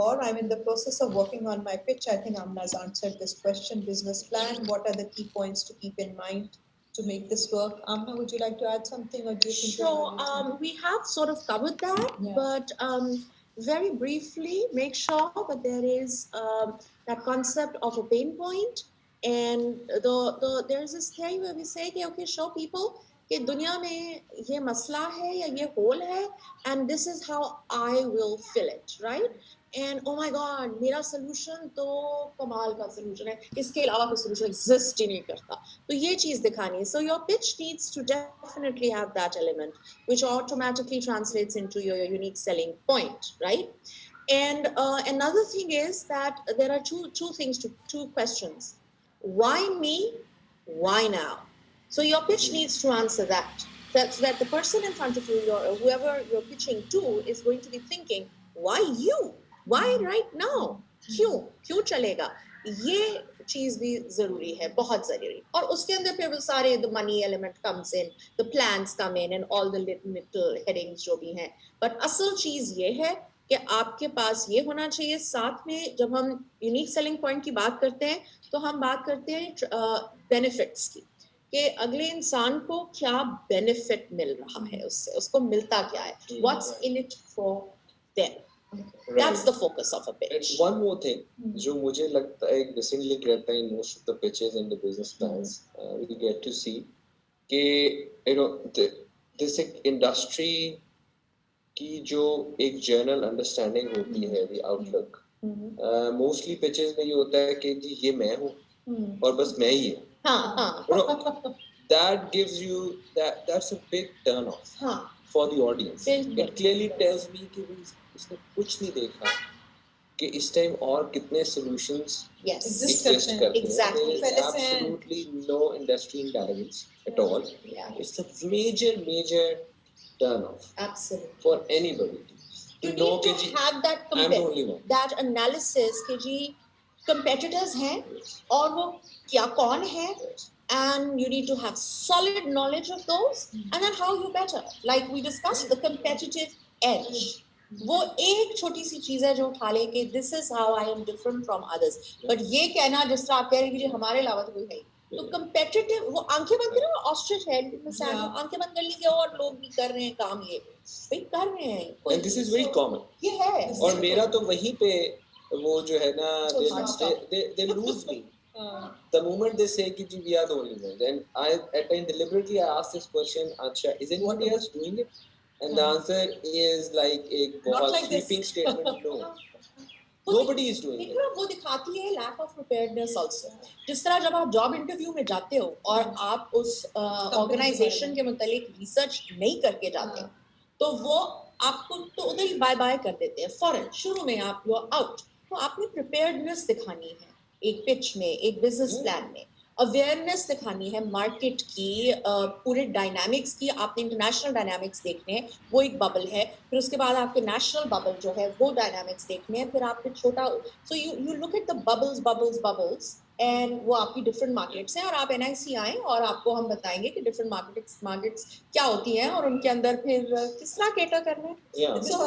or I'm in the process of working on my pitch. I think Amna's answered this question. Business plan. What are the key points to keep in mind to make this work? Amna, would you like to add something, or do you think? Sure. We have sort of covered that, Yeah. but very briefly, make sure that there is that concept of a pain point, and there's this theory where we say, okay, show people कि दुनिया में ये मसला है या ये whole है, and this is how I will fill it, right? And oh my god, मेरा solution तो कमाल का solution है, इसके अलावा कोई solution exist ही नहीं करता, तो ये चीज दिखानी है. So your pitch needs to definitely have that element, which automatically translates into your unique selling point, right? And another thing is that there are two questions. Why me? Why now? So your pitch needs to answer that. So that the person in front of you, whoever you're pitching to, is going to be thinking, why you? Why right now? क्यों चलेगा? ये चीज भी जरूरी है, बहुत जरूरी. और उसके अंदर फिर वो सारे the money element comes in, the plans come in, and all the little headings जो भी हैं. But असल चीज ये है कि आपके पास ये होना चाहिए. साथ में जब हम यूनिक सेलिंग पॉइंट की बात करते हैं, तो हम बात करते हैं बेनिफिट्स की, कि अगले इंसान को क्या बेनिफिट मिल रहा है उससे, उसको मिलता क्या है, what's in it for them. Right. That's the focus of a pitch. And one more thing, जो मुझे लगता है missing link रहता है in most of the pitches and the business plans, we get to see कि you know this industry की जो एक general understanding होती है, the outlook, mostly pitches में ये होता है कि जी ये मैं हूँ और बस मैं ही हूँ. That gives you that's a big turn off for the audience. It clearly tells me कि इसने कुछ नहीं देखा कि इस टाइम और कितने solutions exist करते हैं. Exactly. There is absolutely no industry intelligence at all. Yeah. It's a major turn off. Absolutely. For anybody to know कि जी have that analysis कि जी competitors हैं और वो क्या कौन है, and you need to have solid knowledge of those, and then how you better, like we discussed, the competitive edge. वो एक छोटी सी चीज है जो उठा ले कि this is how I am different from others. But ये कहना जिस तरह आप कह रहे हैं कि हमारे अलावा तो कोई है, तो competitive, वो आंखें बंद करो, ऑस्ट्रिच है, आंखें बंद कर ली और लोग भी कर रहे हैं काम, ये भाई कर रहे हैं. And this is very common. ये है. और मेरा तो वहीं पे वो जो है ना, they lose me. The moment they say कि जी we are the only ones, and at times deliberately I ask this question, Ansha, is anybody else doing it? And the answer is like a बहुत sweeping statement, no. Nobody is doing it. वो दिखाती है lack of preparedness also. जिस तरह जब आप job interview में जाते हो और आप उस organization के मुतालिक research नहीं करके जाते, तो वो आपको तो उधर ही बाय बाय कर देते हैं फौरन शुरू में, आप you are out. तो आपने preparedness दिखानी है एक pitch में, एक business plan में, अवेयरनेस दिखानी है मार्केट की, पूरे डायनामिक्स की. आपने इंटरनेशनल डायनामिक्स देखने हैं, वो एक बबल है. फिर उसके बाद आपके नेशनल बबल जो है वो डायनामिक्स देखने हैं. फिर आपके छोटा, so you look at the bubbles and वो आपकी डिफरेंट मार्केट्स हैं. और आप NIC आएँ और आपको हम बताएंगे कि डिफरेंट मार्केट्स क्या होती हैं और उनके अंदर फिर किस तरह केटर करना है. This